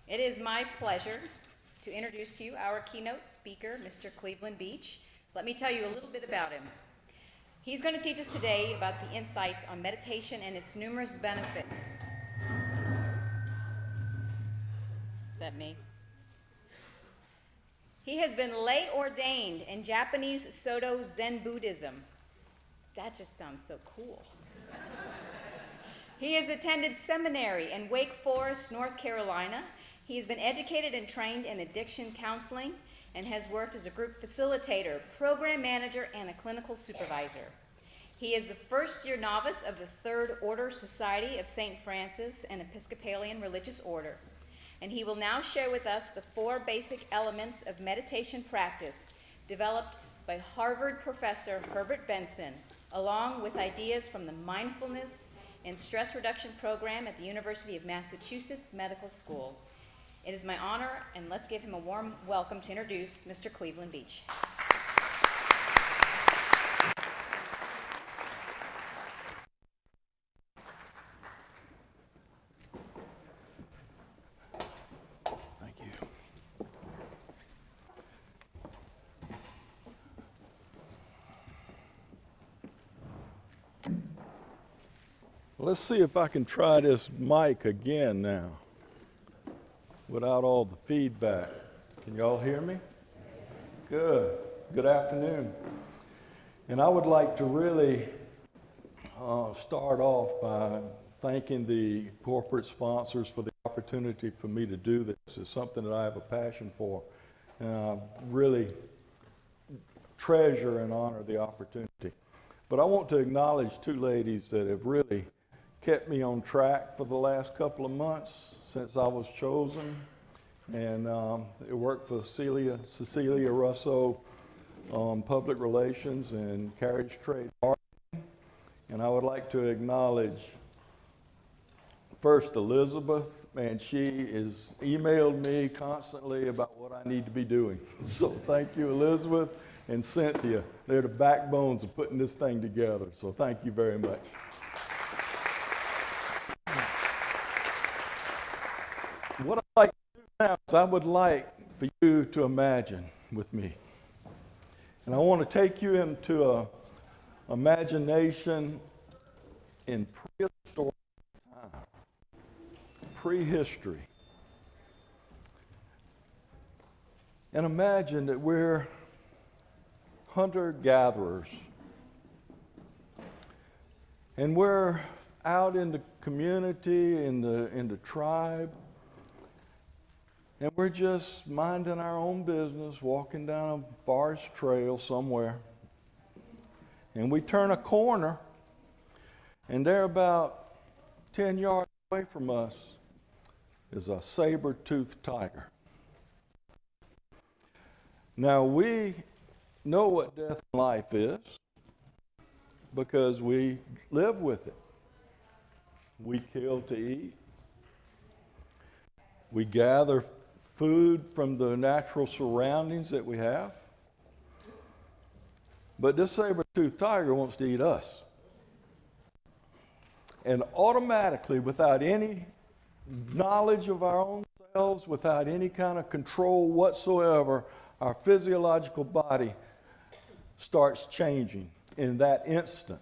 It is my pleasure to introduce to you our keynote speaker, Mr. Cleveland Beach. Let me tell you a little bit about him. He's going to teach us today about the insights on meditation and its numerous benefits. Is that me? He has been lay ordained in Japanese Soto Zen Buddhism. That just sounds so cool. He has attended seminary in Wake Forest, North Carolina. He has been educated and trained in addiction counseling and has worked as a group facilitator, program manager, and a clinical supervisor. He is the first-year novice of the Third Order Society of St. Francis, an Episcopalian religious order. And he will now share with us the 4 basic elements of meditation practice developed by Harvard Professor Herbert Benson, along with ideas from the Mindfulness and Stress Reduction Program at the University of Massachusetts Medical School. It is my honor, and let's give him a warm welcome to introduce Mr. Cleveland Beach. Thank you. Let's see if I can try this mic again now without all the feedback. Can y'all hear me? Good. Good afternoon. And I would like to really start off by thanking the corporate sponsors for the opportunity for me to do this. It's something that I have a passion for, and I really treasure and honor the opportunity. But I want to acknowledge 2 ladies that have really kept me on track for the last couple of months since I was chosen, and it worked for Cecilia Russo on public relations and carriage trade marketing. And I would like to acknowledge first Elizabeth, and she has emailed me constantly about what I need to be doing. So thank you, Elizabeth, and Cynthia. They're the backbones of putting this thing together, so thank you very much. What I'd like to do now is I would like for you to imagine with me. And I want to take you into an imagination in prehistoric time, prehistory. And imagine that we're hunter-gatherers. And we're out in the community, in the tribe, and we're just minding our own business, walking down a forest trail somewhere. And we turn a corner, and there about 10 yards away from us is a saber-toothed tiger. Now, we know what death and life is because we live with it. We kill to eat. We gather food from the natural surroundings that we have. But this saber-toothed tiger wants to eat us. And automatically, without any knowledge of our own selves, without any kind of control whatsoever, our physiological body starts changing in that instant.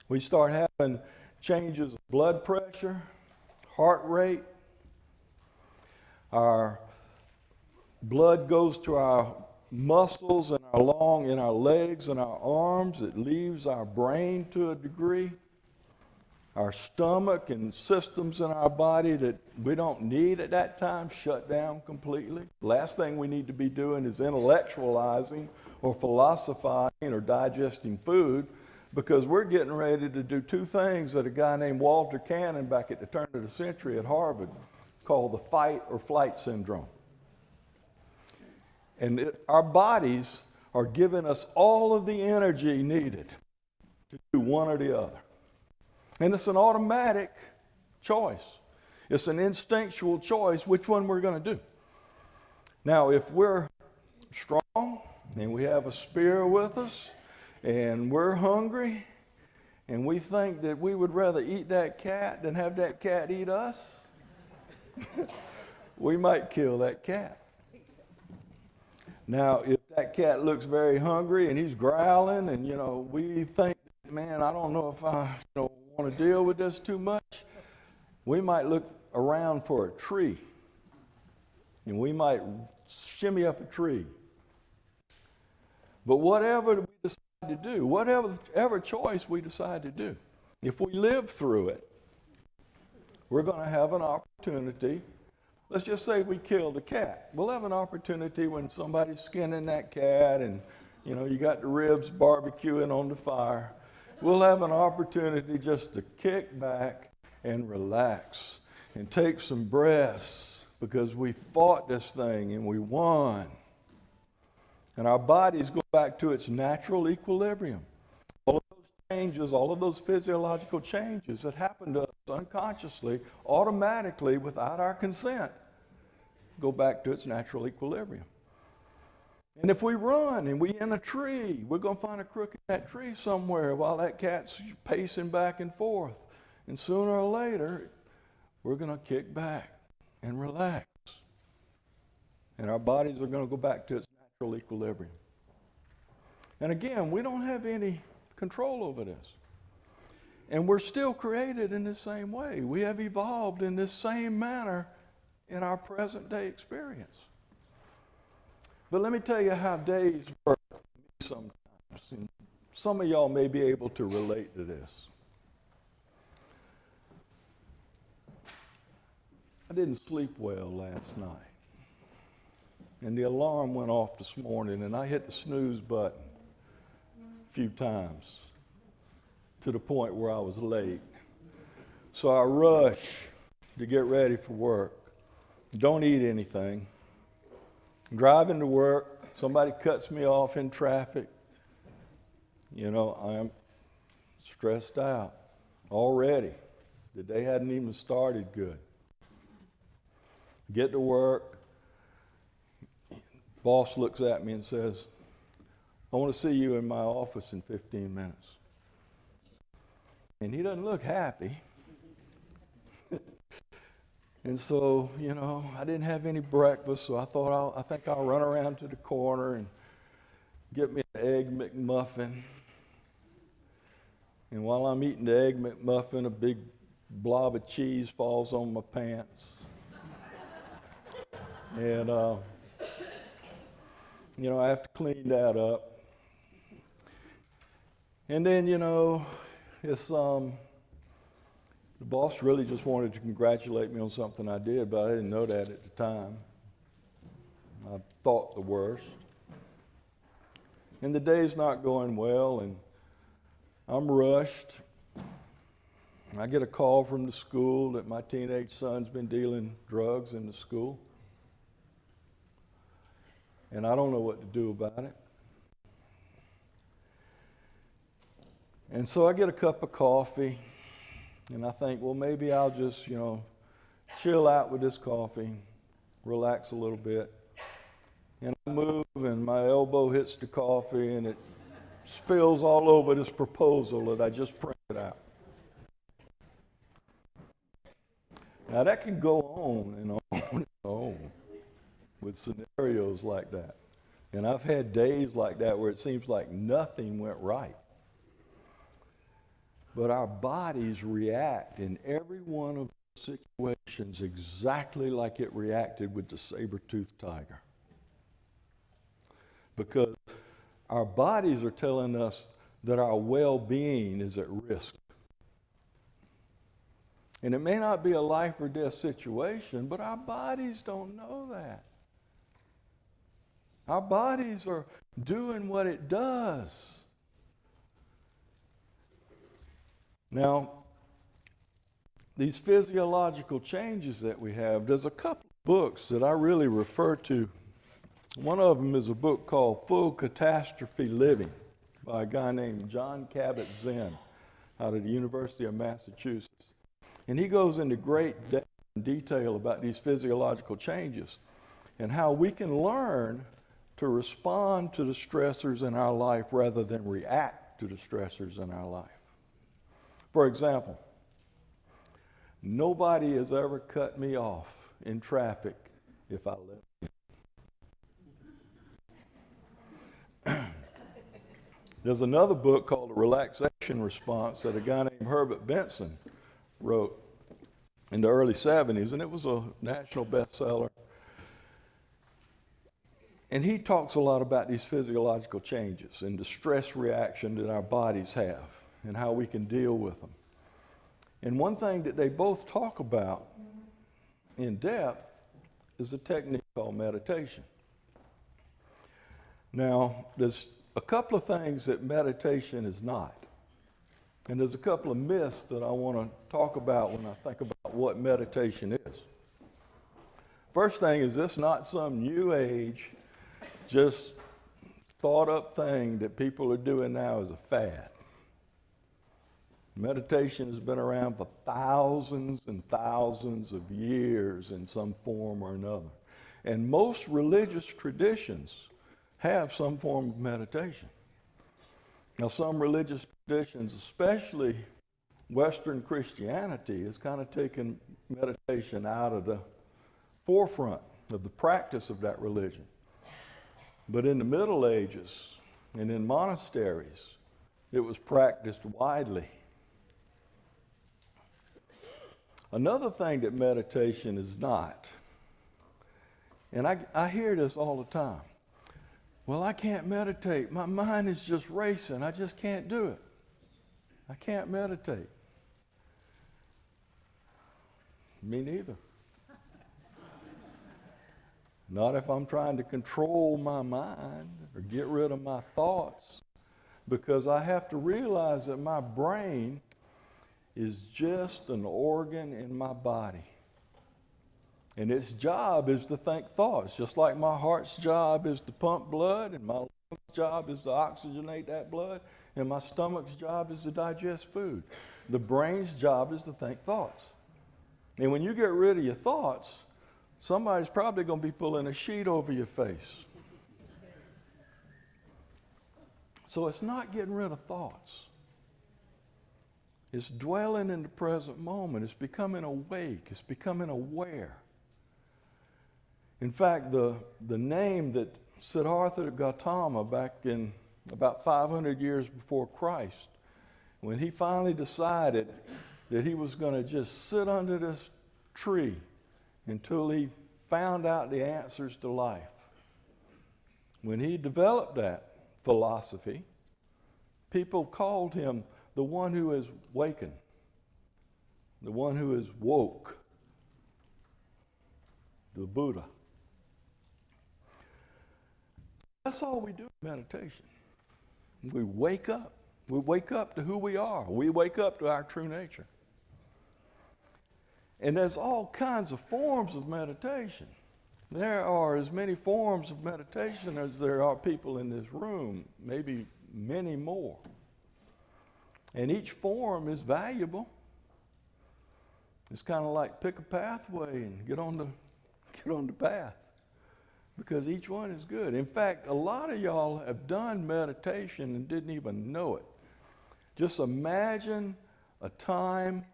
We start having changes of blood pressure, heart rate. Our blood goes to our muscles and in our legs and our arms. It leaves our brain to a degree. Our stomach and systems in our body that we don't need at that time shut down completely. Last thing we need to be doing is intellectualizing or philosophizing or digesting food, because we're getting ready to do 2 things that a guy named Walter Cannon back at the turn of the century at Harvard called the fight or flight syndrome. And our bodies are giving us all of the energy needed to do one or the other. And it's an automatic choice. It's an instinctual choice which one we're going to do. Now, if we're strong and we have a spear with us and we're hungry and we think that we would rather eat that cat than have that cat eat us, we might kill that cat. Now, if that cat looks very hungry and he's growling and, we think, man, I don't know if I want to deal with this too much, we might look around for a tree. And we might shimmy up a tree. But whatever we decide to do, whatever choice we decide to do, if we live through it, we're going to have an opportunity. Let's just say we kill the cat. We'll have an opportunity when somebody's skinning that cat and, you got the ribs barbecuing on the fire. We'll have an opportunity just to kick back and relax and take some breaths because we fought this thing and we won. And our bodies go back to its natural equilibrium. All of those changes, all of those physiological changes that happen to us unconsciously, automatically, without our consent, go back to its natural equilibrium. And if we run and we in a tree, we're going to find a crook in that tree somewhere while that cat's pacing back and forth. And sooner or later, we're going to kick back and relax. And our bodies are going to go back to its natural equilibrium. And again, we don't have any control over this. And we're still created in the same way. We have evolved in this same manner in our present day experience. But let me tell you how days work for me sometimes. And some of y'all may be able to relate to this. I didn't sleep well last night. And the alarm went off this morning, and I hit the snooze button a few times to the point where I was late. So I rush to get ready for work. Don't eat anything. Driving to work, somebody cuts me off in traffic. I'm stressed out already. The day hadn't even started good. Get to work. Boss looks at me and says, I want to see you in my office in 15 minutes. And he doesn't look happy. And so, I didn't have any breakfast, so I think I'll run around to the corner and get me an Egg McMuffin. And while I'm eating the Egg McMuffin, a big blob of cheese falls on my pants. And, I have to clean that up. And then, it's, the boss really just wanted to congratulate me on something I did, but I didn't know that at the time. I thought the worst. And the day's not going well, and I'm rushed. I get a call from the school that my teenage son's been dealing drugs in the school. And I don't know what to do about it. And so I get a cup of coffee, and I think, well, maybe I'll just, chill out with this coffee, relax a little bit. And I move, and my elbow hits the coffee, and it spills all over this proposal that I just printed out. Now, that can go on and on and on with scenarios like that. And I've had days like that where it seems like nothing went right. But our bodies react in every one of those situations exactly like it reacted with the saber-toothed tiger. Because our bodies are telling us that our well-being is at risk. And it may not be a life or death situation, but our bodies don't know that. Our bodies are doing what it does. Now, these physiological changes that we have, there's a couple of books that I really refer to. One of them is a book called Full Catastrophe Living by a guy named Jon Kabat-Zinn out of the University of Massachusetts. And he goes into great depth and detail about these physiological changes and how we can learn to respond to the stressors in our life rather than react to the stressors in our life. For example, nobody has ever cut me off in traffic if I let it. There's another book called The Relaxation Response that a guy named Herbert Benson wrote in the early 70s, and it was a national bestseller. And he talks a lot about these physiological changes and the stress reaction that our bodies have and how we can deal with them. And one thing that they both talk about in depth is a technique called meditation. Now, there's a couple of things that meditation is not. And there's a couple of myths that I want to talk about when I think about what meditation is. First thing is, it's not some new age, just thought up thing that people are doing now as a fad. Meditation has been around for thousands and thousands of years in some form or another. And most religious traditions have some form of meditation. Now, some religious traditions, especially Western Christianity, has kind of taken meditation out of the forefront of the practice of that religion. But in the Middle Ages and in monasteries, it was practiced widely. Another thing that meditation is not, and I hear this all the time. Well, I can't meditate. My mind is just racing. I just can't do it. I can't meditate. Me neither. Not if I'm trying to control my mind or get rid of my thoughts, because I have to realize that my brain is just an organ in my body. And its job is to think thoughts, just like my heart's job is to pump blood, and my lungs' job is to oxygenate that blood, and my stomach's job is to digest food. The brain's job is to think thoughts. And when you get rid of your thoughts, somebody's probably going to be pulling a sheet over your face. So it's not getting rid of thoughts. It's dwelling in the present moment. It's becoming awake. It's becoming aware. In fact, the name that Siddhartha Gautama, back in about 500 years before Christ, when he finally decided that he was going to just sit under this tree until he found out the answers to life. When he developed that philosophy, people called him the one who is wakened, the one who is woke, the Buddha. That's all we do in meditation. We wake up. We wake up to who we are. We wake up to our true nature. And there's all kinds of forms of meditation. There are as many forms of meditation as there are people in this room, maybe many more. And each form is valuable. It's kind of like pick a pathway and get on the path, because each one is good. In fact, a lot of y'all have done meditation and didn't even know it. Just imagine a time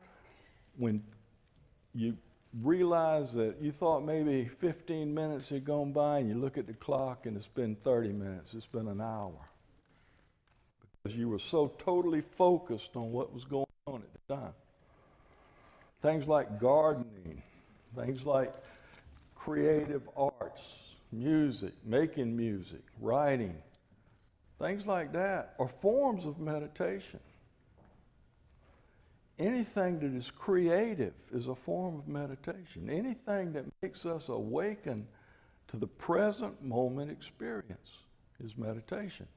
when you realize that you thought maybe 15 minutes had gone by, and you look at the clock and it's been 30 minutes, it's been an hour. Because you were so totally focused on what was going on at the time. Things like gardening, things like creative arts, music, making music, writing, things like that are forms of meditation. Anything that is creative is a form of meditation. Anything that makes us awaken to the present moment experience is meditation.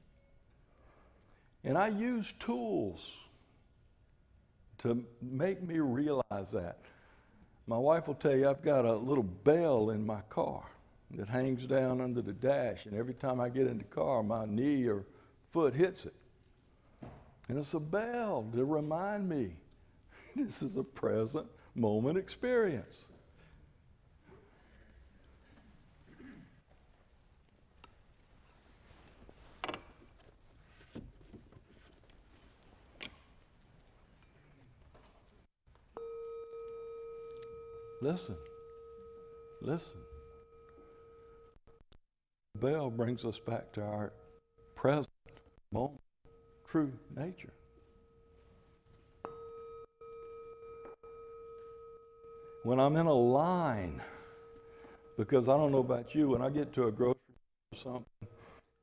And I use tools to make me realize that. My wife will tell you I've got a little bell in my car that hangs down under the dash, and every time I get in the car, my knee or foot hits it. And it's a bell to remind me this is a present moment experience. Listen, Listen. The bell brings us back to our present moment, true nature. When I'm in a line, because I don't know about you, when I get to a grocery store or something,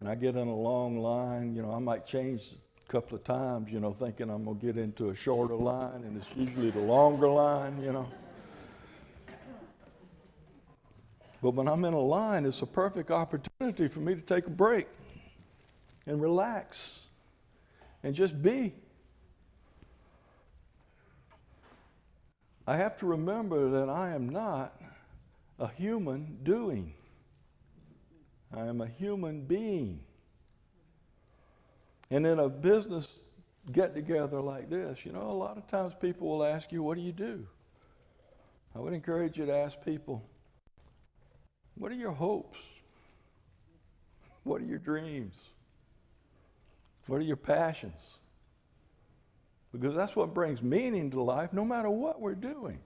and I get in a long line, I might change a couple of times, thinking I'm going to get into a shorter line, and it's usually the longer line, But when I'm in a line, it's a perfect opportunity for me to take a break and relax and just be. I have to remember that I am not a human doing. I am a human being. And in a business get-together like this, a lot of times people will ask you, what do you do? I would encourage you to ask people, what are your hopes? What are your dreams? What are your passions? Because that's what brings meaning to life, no matter what we're doing.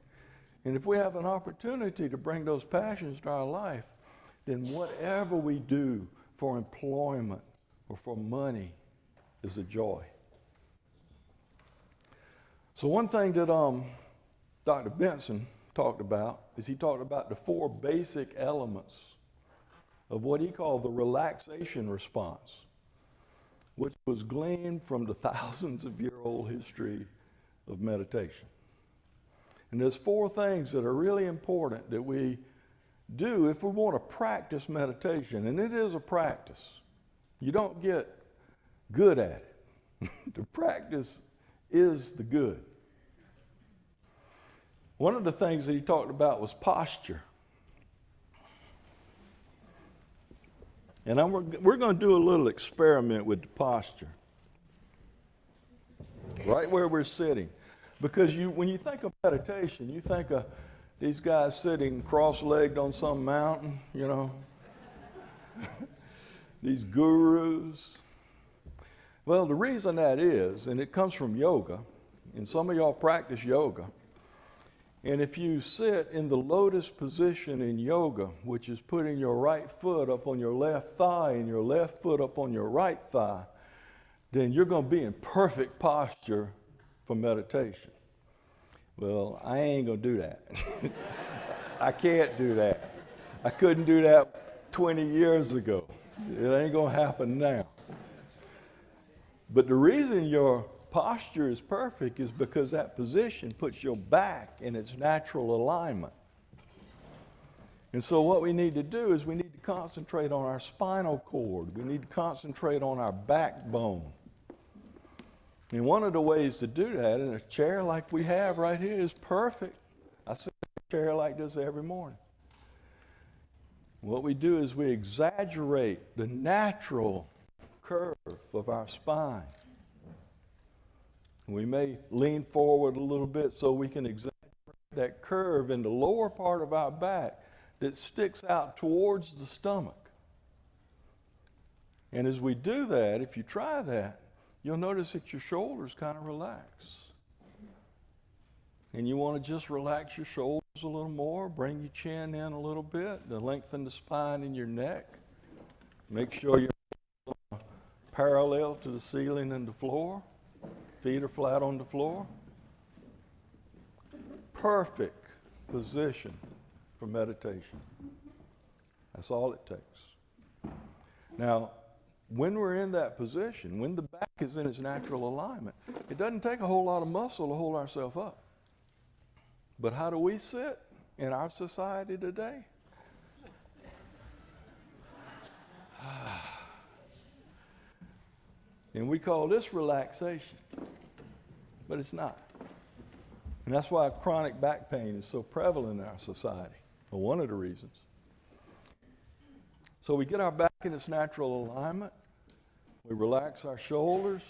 And if we have an opportunity to bring those passions to our life, then whatever we do for employment or for money is a joy. So one thing that Dr. Benson talked about is he talked about the 4 basic elements of what he called the relaxation response, which was gleaned from the thousands of year old history of meditation. And there's 4 things that are really important that we do if we want to practice meditation, and it is a practice. You don't get good at it. The practice is the good. One of the things that he talked about was posture. And we're going to do a little experiment with the posture. Right where we're sitting. Because when you think of meditation, you think of these guys sitting cross-legged on some mountain, these gurus. Well, the reason that is, and it comes from yoga, and some of y'all practice yoga, and if you sit in the lotus position in yoga, which is putting your right foot up on your left thigh and your left foot up on your right thigh, then you're going to be in perfect posture for meditation. Well, I ain't going to do that. I can't do that. I couldn't do that 20 years ago. It ain't going to happen now. But the reason your posture is perfect is because that position puts your back in its natural alignment. And so what we need to do is we need to concentrate on our spinal cord. We need to concentrate on our backbone. And one of the ways to do that in a chair like we have right here is perfect. I sit in a chair like this every morning. What we do is we exaggerate the natural curve of our spine. We may lean forward a little bit so we can exaggerate that curve in the lower part of our back that sticks out towards the stomach. And as we do that, if you try that, you'll notice that your shoulders kind of relax. And you want to just relax your shoulders a little more, bring your chin in a little bit, to lengthen the spine in your neck. Make sure you're parallel to the ceiling and the floor. Feet are flat on the floor. Perfect position for meditation. That's all it takes. Now, when we're in that position, when the back is in its natural alignment, it doesn't take a whole lot of muscle to hold ourselves up. But how do we sit in our society today? And we call this relaxation, but it's not. And that's why chronic back pain is so prevalent in our society, or one of the reasons. So we get our back in its natural alignment, we relax our shoulders,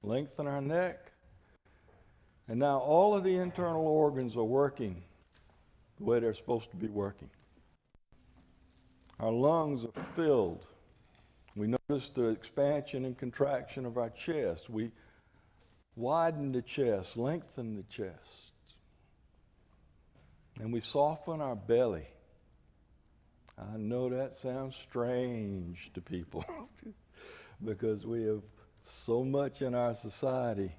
lengthen our neck, and now all of the internal organs are working the way they're supposed to be working. Our lungs are filled. We notice the expansion and contraction of our chest. We widen the chest, lengthen the chest. and we soften our belly. I know that sounds strange to people because we have so much in our society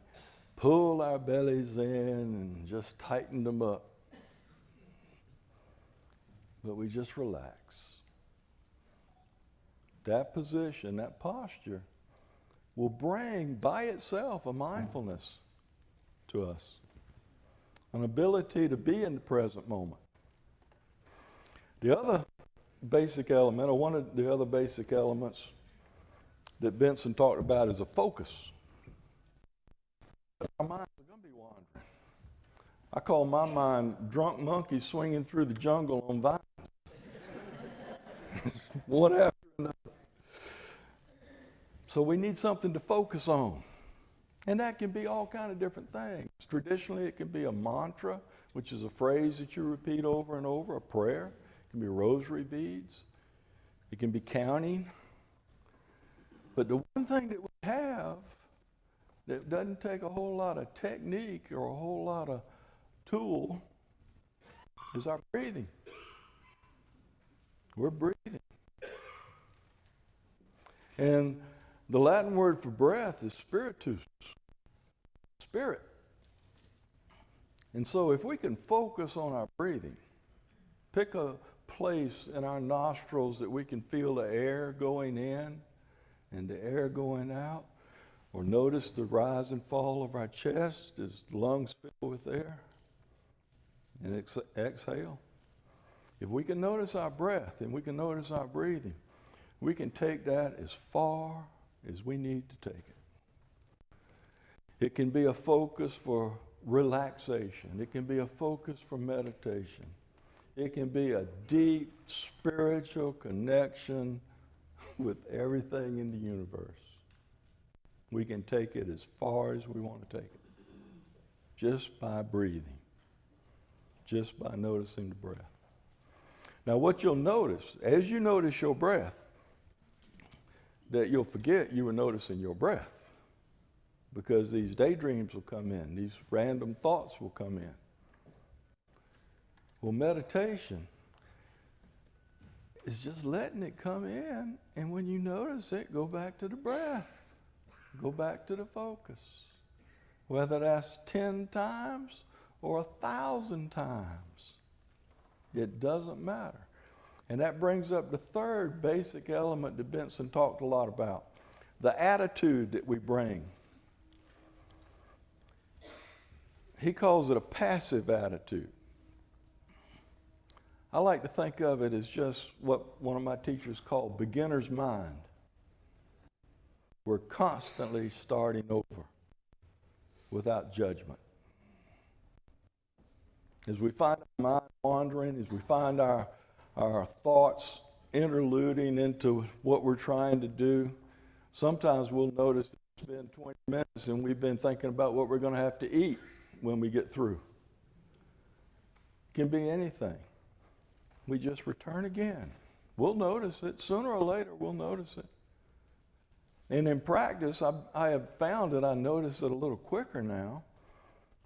pulled our bellies in and just tightened them up. But we just relax. That position, that posture, will bring by itself a mindfulness to us, an ability to be in the present moment. The other basic element, or one of the other basic elements that Benson talked about, is a focus. Our minds are going to be wandering. I call my mind drunk monkeys swinging through the jungle on vines. One after another. So we need something to focus on. And that can be all kinds of different things. Traditionally, it can be a mantra, which is a phrase that you repeat over and over, a prayer. It can be rosary beads. It can be counting. But the one thing that we have that doesn't take a whole lot of technique or a whole lot of tool is our breathing. We're breathing. And the Latin word for breath is spiritus, spirit. And so if we can focus on our breathing, pick a place in our nostrils that we can feel the air going in and the air going out, or notice the rise and fall of our chest as lungs fill with air, and exhale. If we can notice our breath and we can notice our breathing, we can take that as far as we need to take it. It can be a focus for relaxation. It can be a focus for meditation. It can be a deep spiritual connection with everything in the universe. We can take it as far as we want to take it, just by breathing, just by noticing the breath. Now, what you'll notice, as you notice your breath, that you'll forget you were noticing your breath, because these daydreams will come in, these random thoughts will come in. Well, meditation is just letting it come in, and when you notice it, go back to the breath. Go back to the focus. Whether that's 10 times or 1,000 times, it doesn't matter. And that brings up the third basic element that Benson talked a lot about, the attitude that we bring. He calls it a passive attitude. I like to think of it as just what one of my teachers called beginner's mind. We're constantly starting over without judgment. As we find our mind wandering, as we find our thoughts interluding into what we're trying to do, sometimes we'll notice that it's been 20 minutes and we've been thinking about what we're going to have to eat when we get through. It can be anything. We just return again. We'll notice it. Sooner or later, we'll notice it. And in practice, I have found that I notice it a little quicker now,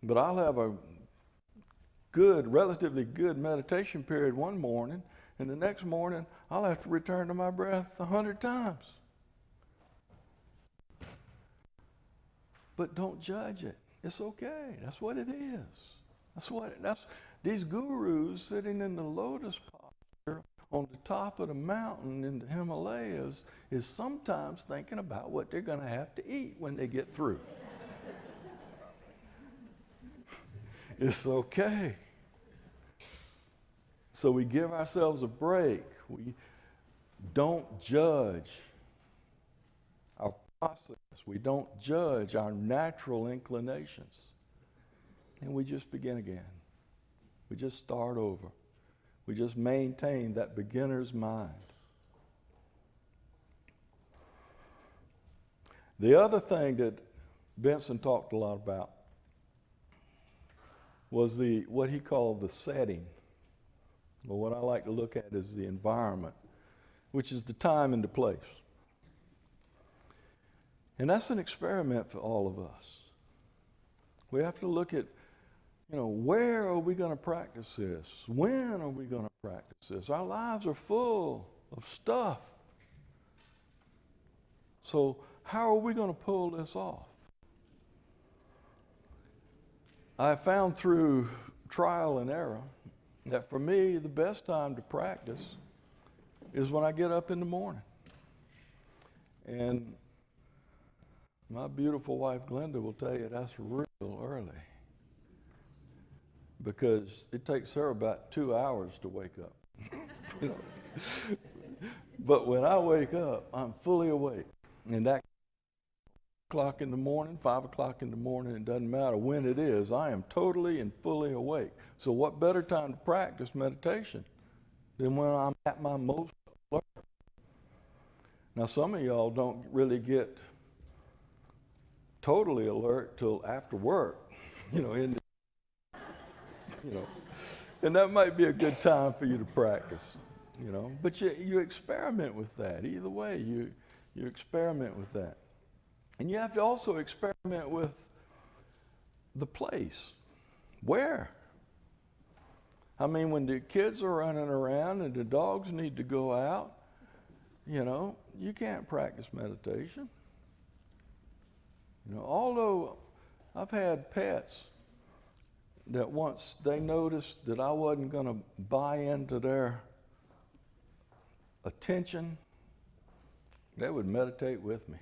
but I'll have a good, relatively good meditation period one morning, and the next morning, I'll have to return to my breath 100 times. But don't judge it. It's okay. That's what it is. That's these gurus sitting in the lotus posture on the top of the mountain in the Himalayas is sometimes thinking about what they're going to have to eat when they get through. It's okay. So we give ourselves a break. We don't judge our process. We don't judge our natural inclinations. And we just begin again. We just start over. We just maintain that beginner's mind. The other thing that Benson talked a lot about was what he called the setting. Well, what I like to look at is the environment, which is the time and the place. And that's an experiment for all of us. We have to look at where are we going to practice this? When are we going to practice this? Our lives are full of stuff. So how are we going to pull this off? I found through trial and error that for me, the best time to practice is when I get up in the morning. And my beautiful wife, Glenda, will tell you that's real early, because it takes her about 2 hours to wake up. But when I wake up, I'm fully awake. And that o'clock in the morning, 5 o'clock in the morning, it doesn't matter when it is, I am totally and fully awake. So what better time to practice meditation than when I'm at my most alert? Now, some of y'all don't really get totally alert till after work, and that might be a good time for you to practice, But you experiment with that. Either way, you experiment with that. And you have to also experiment with the place. Where? I mean, when the kids are running around and the dogs need to go out, you can't practice meditation. Although I've had pets that once they noticed that I wasn't going to buy into their attention, they would meditate with me.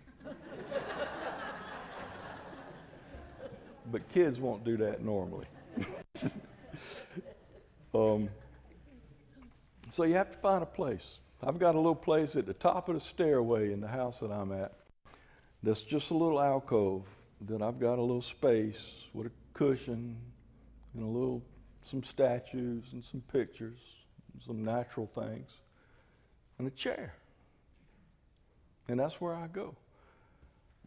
But kids won't do that normally. So you have to find a place. I've got a little place at the top of the stairway in the house that I'm at. That's just a little alcove that I've got a little space with a cushion and some statues and some pictures, and some natural things, and a chair. And that's where I go.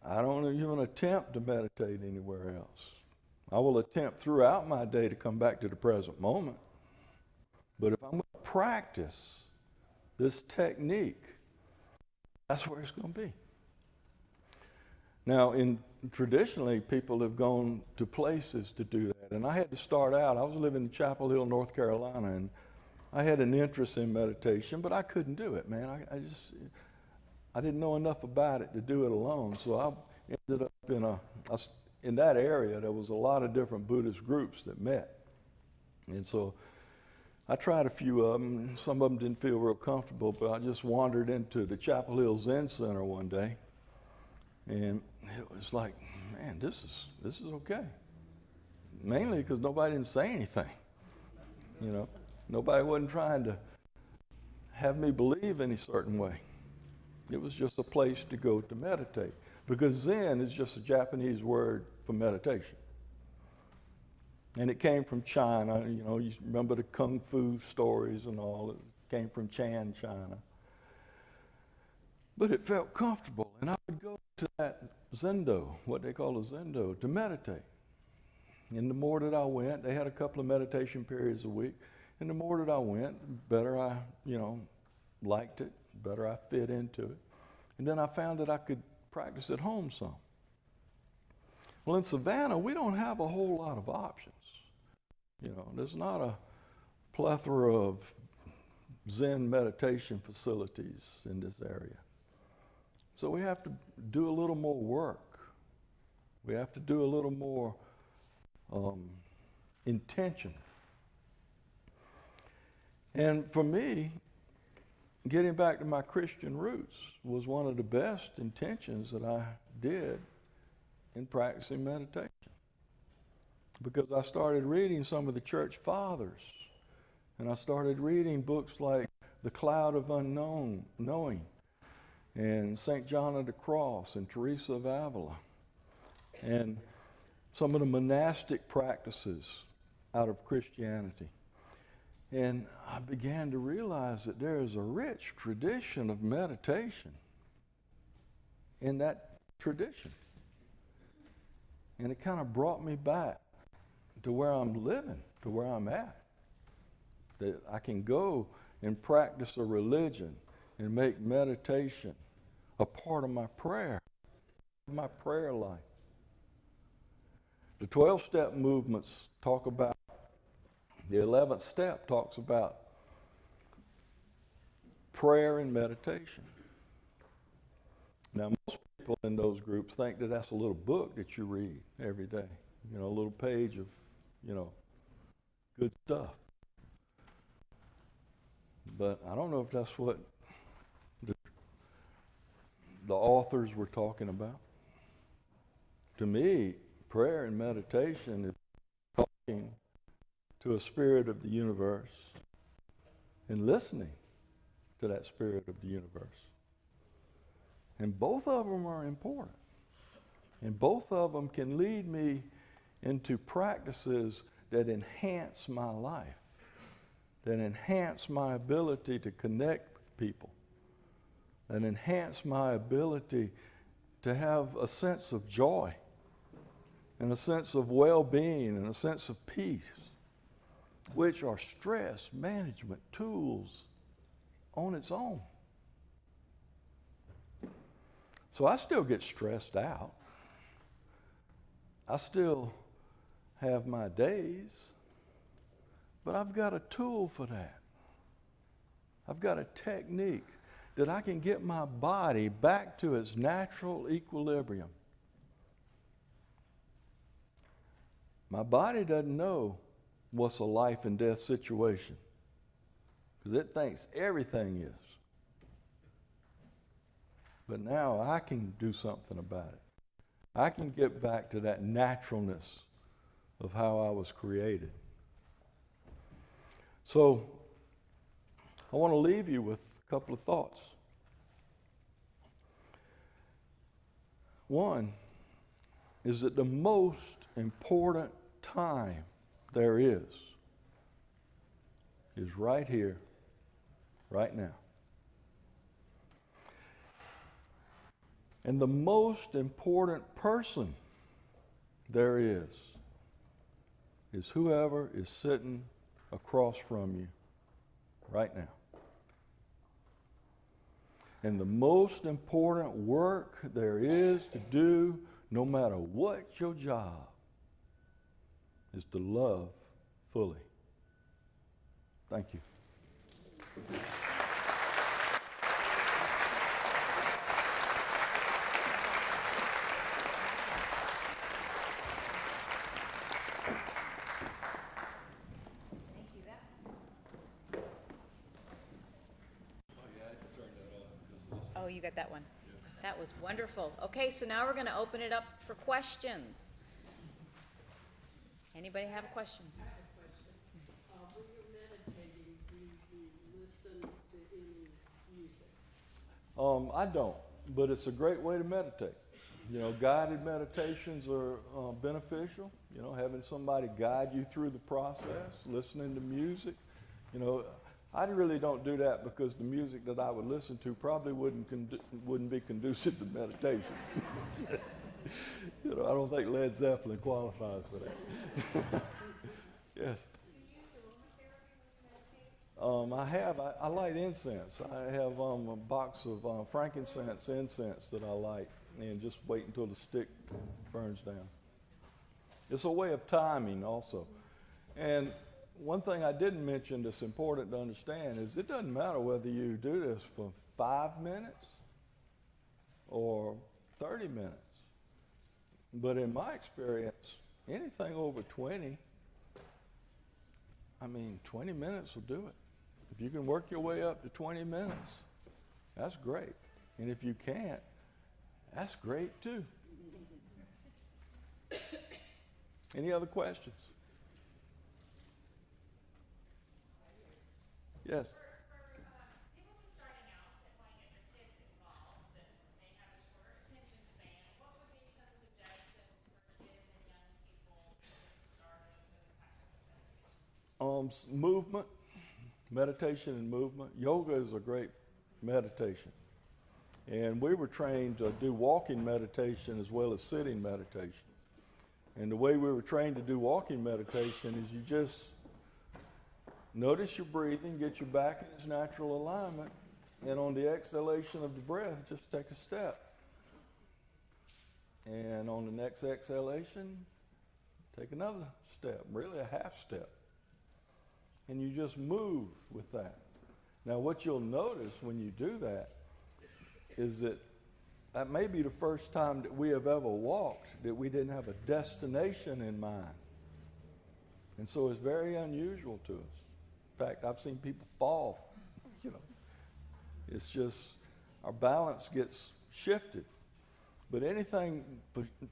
I don't even attempt to meditate anywhere else. I will attempt throughout my day to come back to the present moment. But if I'm going to practice this technique, that's where it's going to be. Now, traditionally, people have gone to places to do that. And I had to start out. I was living in Chapel Hill, North Carolina, and I had an interest in meditation, but I couldn't do it, man. I didn't know enough about it to do it alone. So I ended up in that area. There was a lot of different Buddhist groups that met. And so I tried a few of them. Some of them didn't feel real comfortable, but I just wandered into the Chapel Hill Zen Center one day. And it was like, man, this is okay. Mainly because nobody didn't say anything. Nobody wasn't trying to have me believe any certain way. It was just a place to go to meditate. Because Zen is just a Japanese word for meditation. And it came from China. You remember the Kung Fu stories and all. It came from Chan, China. But it felt comfortable. And I would go to that zendo, what they call a zendo, to meditate. And the more that I went, they had a couple of meditation periods a week. And the more that I went, the better I, liked it, the better I fit into it. And then I found that I could practice at home some. Well, in Savannah, we don't have a whole lot of options. There's not a plethora of Zen meditation facilities in this area. So we have to do a little more work. We have to do a little more intention. And for me, getting back to my Christian roots was one of the best intentions that I did in practicing meditation. Because I started reading some of the church fathers, and I started reading books like The Cloud of Knowing, and St. John of the Cross, and Teresa of Avila, and some of the monastic practices out of Christianity. And I began to realize that there is a rich tradition of meditation in that tradition. And it kind of brought me back to where I'm living, to where I'm at. That I can go and practice a religion and make meditation a part of my prayer life. The 12-step movements talk about, the 11th step talks about prayer and meditation. Now, most people in those groups think that that's a little book that you read every day, a little page of, good stuff. But I don't know if that's what the authors were talking about. To me, prayer and meditation is talking to a spirit of the universe and listening to that spirit of the universe. And both of them are important. And both of them can lead me into practices that enhance my life, that enhance my ability to connect with people, that enhance my ability to have a sense of joy and a sense of well-being and a sense of peace, which are stress management tools on its own. So I still get stressed out. I still have my days, but I've got a tool for that. I've got a technique that I can get my body back to its natural equilibrium. My body doesn't know what's a life and death situation because it thinks everything is. But now I can do something about it. I can get back to that naturalness of how I was created. So I want to leave you with a couple of thoughts. One is that the most important time there is right here, right now. And the most important person there is whoever is sitting across from you right now. And the most important work there is to do, no matter what your job, is to love fully. Thank you. Oh, you got that one. That was wonderful. Okay, so now we're going to open it up for questions. Anybody have a question? I have a question. When you're meditating, do you listen to any music? I don't, but it's a great way to meditate. Guided meditations are beneficial. Having somebody guide you through the process, listening to music. I really don't do that because the music that I would listen to probably wouldn't be conducive to meditation. I don't think Led Zeppelin qualifies for that. Yes. Do you use aromatherapy when you meditate? I have. I light incense. I have a box of frankincense incense that I light and just wait until the stick burns down. It's a way of timing also. And one thing I didn't mention that's important to understand is it doesn't matter whether you do this for 5 minutes or 30 minutes. But in my experience, anything over 20 minutes will do it. If you can work your way up to 20 minutes, that's great. And if you can't, that's great too. Any other questions? Yes. For people just starting out that want to get their kids involved, that may have a shorter attention span, what would be some suggestions for kids and young people to get started with the practice of meditation? Movement, meditation and movement. Yoga is a great meditation. And we were trained to do walking meditation as well as sitting meditation. And the way we were trained to do walking meditation is you just notice your breathing, get your back in its natural alignment, and on the exhalation of the breath, just take a step. And on the next exhalation, Take another step, really a half step. And you just move with that. Now, what you'll notice when you do that is that that may be the first time that we have ever walked that we didn't have a destination in mind. And so it's very unusual to us. In fact, I've seen people fall, you know. It's just our balance gets shifted. But anybody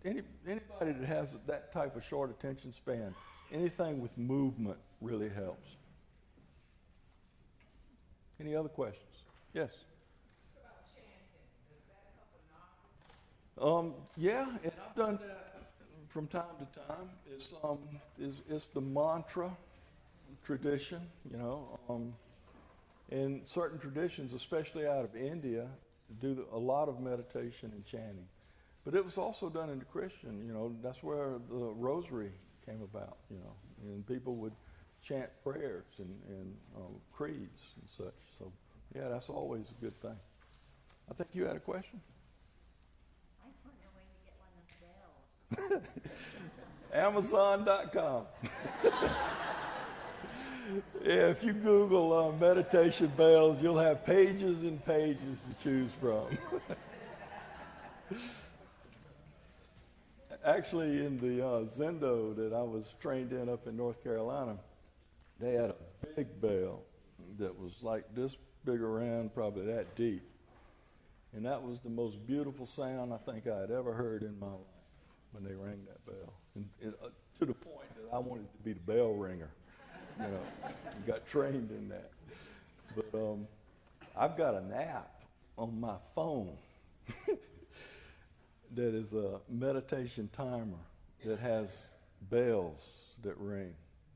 that has that type of short attention span, anything with movement really helps. Any other questions? Yes? What about chanting? Does that help or not? Yeah, and I've done that from time to time. It's the mantra tradition, you know. And certain traditions, especially out of India, do a lot of meditation and chanting. But it was also done in the Christian, you know. That's where the rosary came about, you know. And people would chant prayers and creeds and such. So, yeah, that's always a good thing. I think you had a question? I just want to know where you get one of those bells. Amazon.com. Yeah, if you Google meditation bells, you'll have pages and pages to choose from. Actually, in the Zendo that I was trained in up in North Carolina, they had a big bell that was like this big around, probably that deep. And that was the most beautiful sound I think I had ever heard in my life when they rang that bell. And to the point that I wanted to be the bell ringer, you know, and got trained in that. But I've got an app on my phone that is a meditation timer that has bells that ring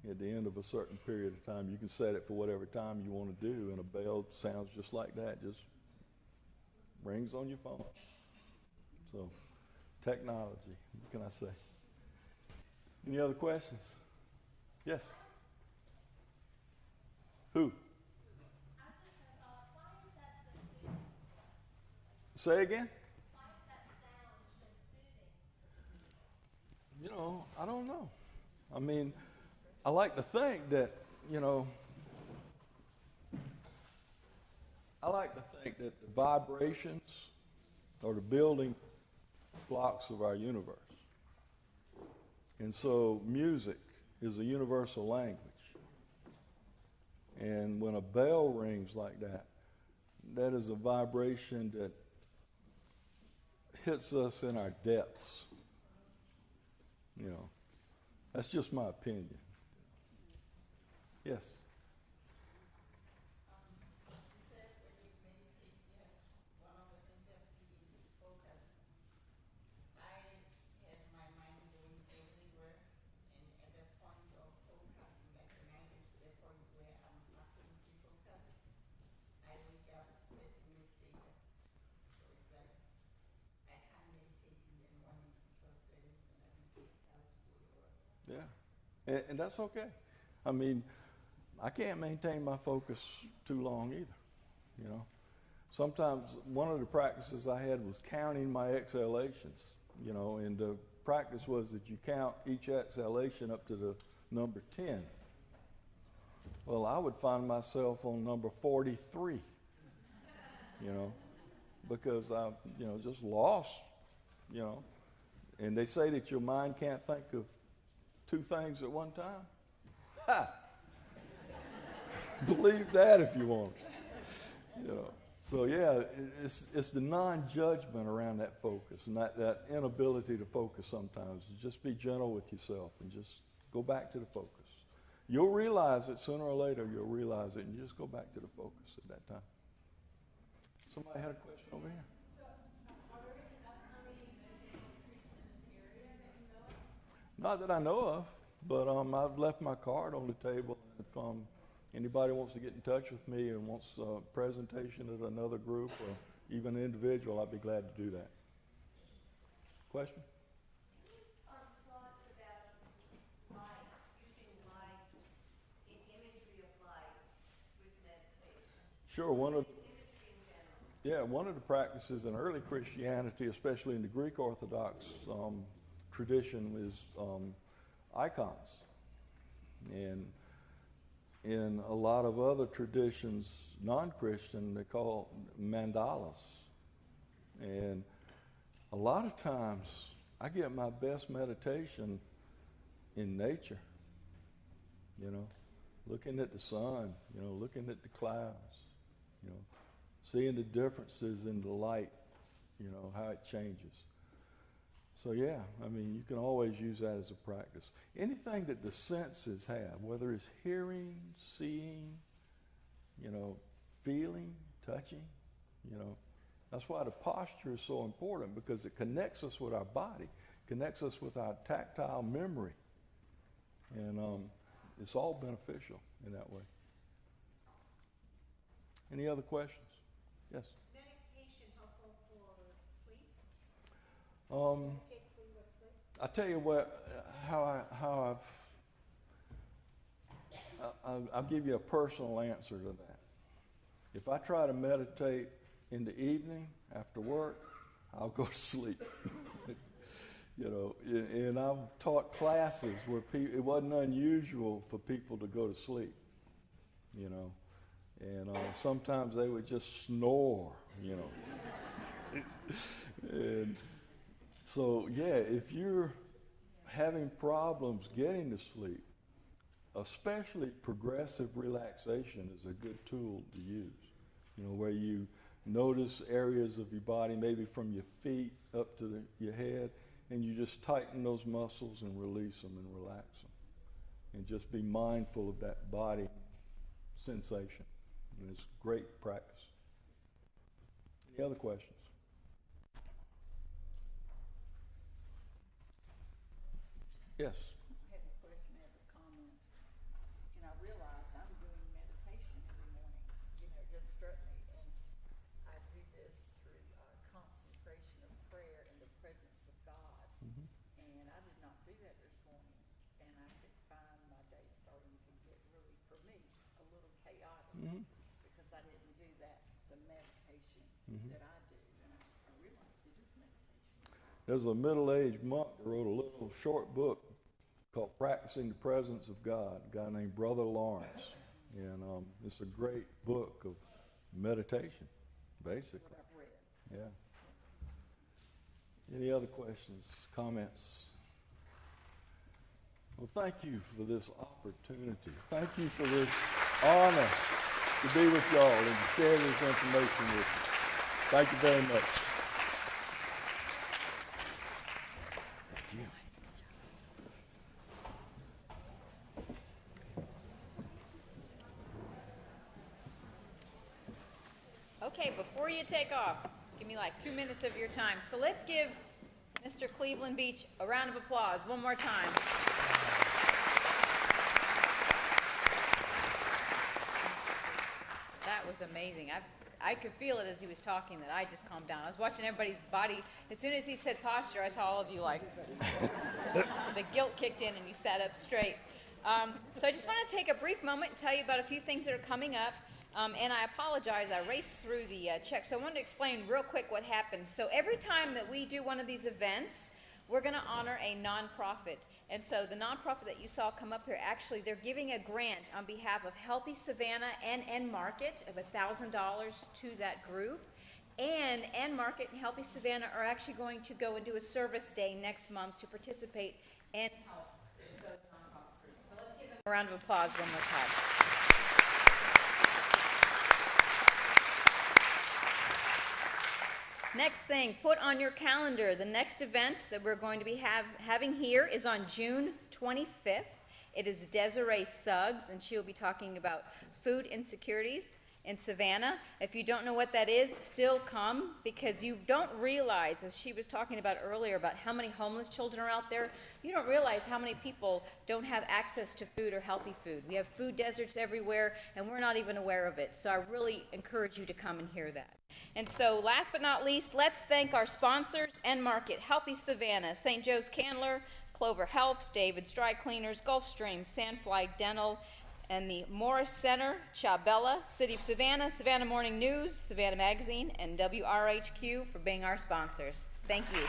at the end of a certain period of time. You can set it for whatever time you want to do, and a bell sounds just like that, just rings on your phone. So, technology, what can I say? Any other questions? Yes? Who? Why is that so soothing? Say again? Why is that sound so soothing? You know, I don't know. I mean, I like to think that, you know, the vibrations are the building blocks of our universe. And so music is a universal language. And when a bell rings like that, that is a vibration that hits us in our depths. You know, that's just my opinion. Yes? You said when you meditate, one of the things you have to do is to focus. I had my mind going everywhere, and at the point of focusing, like when I reach the point where I'm absolutely focused, I wake up 30 minutes later. So it's like I can't meditate in the morning because then it's going to be difficult to go to work. Yeah. And that's okay. I mean, I can't maintain my focus too long either, you know. Sometimes one of the practices I had was counting my exhalations, you know, and the practice was that you count each exhalation up to the number 10. Well, I would find myself on number 43, you know, because I, you know, just lost, you know. And they say that your mind can't think of two things at one time. Ha! Believe that if you want. You know. So yeah, it's the non-judgment around that focus and that inability to focus sometimes. Just be gentle with yourself and just go back to the focus. You'll realize it sooner or later. You'll realize it, and you just go back to the focus at that time. Somebody had a question over here. So, are there any upcoming meditation retreats in this area that you know of? Not that I know of, but I've left my card on the table. If anybody wants to get in touch with me and wants a presentation at another group or even an individual, I'd be glad to do that. Question? Thoughts about light, using light, in imagery of light with meditation? Sure. Imagery in general. One of the practices in early Christianity, especially in the Greek Orthodox tradition, is icons. And in a lot of other traditions, non-Christian, they call mandalas. And a lot of times, I get my best meditation in nature, looking at the sun, looking at the clouds, seeing the differences in the light, how it changes. So yeah, I mean, you can always use that as a practice. Anything that the senses have, whether it's hearing, seeing, feeling, touching, that's why the posture is so important, because it connects us with our body, connects us with our tactile memory. And it's all beneficial in that way. Any other questions? Yes? Meditation helpful for sleep? Take before you go to sleep? I tell you what, I'll give you a personal answer to that. If I try to meditate in the evening after work, I'll go to sleep. And I've taught classes where it wasn't unusual for people to go to sleep, and sometimes they would just snore, And so, yeah, if you're having problems getting to sleep, especially progressive relaxation is a good tool to use, where you notice areas of your body, maybe from your feet up to your head, and you just tighten those muscles and release them and relax them. And just be mindful of that body sensation. And it's great practice. Any other questions? Yes. I have a question, I have a comment. And I realized I'm doing meditation every morning, just struck me. And I do this through concentration of prayer in the presence of God. Mm-hmm. And I did not do that this morning. And I could find my day starting to get really, for me, a little chaotic. Mm-hmm. Because I didn't do that, the meditation Mm-hmm. that I do. And I realized it is meditation. There's a middle-aged monk that wrote a little short book called Practicing the Presence of God, a guy named Brother Lawrence. And it's a great book of meditation, basically. What I've read. Yeah. Any other questions, comments? Well, thank you for this opportunity. Thank you for this honor to be with y'all and to share this information with you. Thank you very much. Thank you. Okay, before you take off, give me like 2 minutes of your time. So let's give Mr. Cleveland Beach a round of applause one more time. That was amazing. I could feel it as he was talking that I just calmed down. I was watching everybody's body. As soon as he said posture, I saw all of you like, the guilt kicked in and you sat up straight. So I just want to take a brief moment and tell you about a few things that are coming up. And I apologize, I raced through the check. So I wanted to explain real quick what happens. So every time that we do one of these events, we're going to honor a nonprofit. And so the nonprofit that you saw come up here, actually, they're giving a grant on behalf of Healthy Savannah and Enmarket of $1,000 to that group. And Enmarket and Healthy Savannah are actually going to go and do a service day next month to participate and help those nonprofit groups. So let's give them a round of applause one more time. Next thing, put on your calendar, the next event that we're going to be having here is on June 25th. It is Desiree Suggs, and she will be talking about food insecurities in Savannah. If you don't know what that is, still come, because you don't realize, as she was talking about earlier, about how many homeless children are out there. You don't realize how many people don't have access to food or healthy food. We have food deserts everywhere, and we're not even aware of it. So I really encourage you to come and hear that. And so last but not least, let's thank our sponsors: Enmarket, Healthy Savannah, St. Joe's Candler, Clover Health, David's Dry Cleaners, Gulfstream, Sandfly Dental, and the Morris Center, Chabella, City of Savannah, Savannah Morning News, Savannah Magazine, and WRHQ for being our sponsors. Thank you.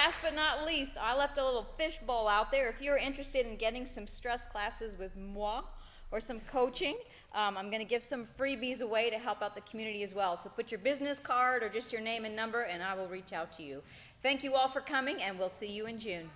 last but not least, I left a little fish bowl out there. If you're interested in getting some stress classes with moi or some coaching, I'm going to give some freebies away to help out the community as well. So put your business card or just your name and number, and I will reach out to you. Thank you all for coming, and we'll see you in June.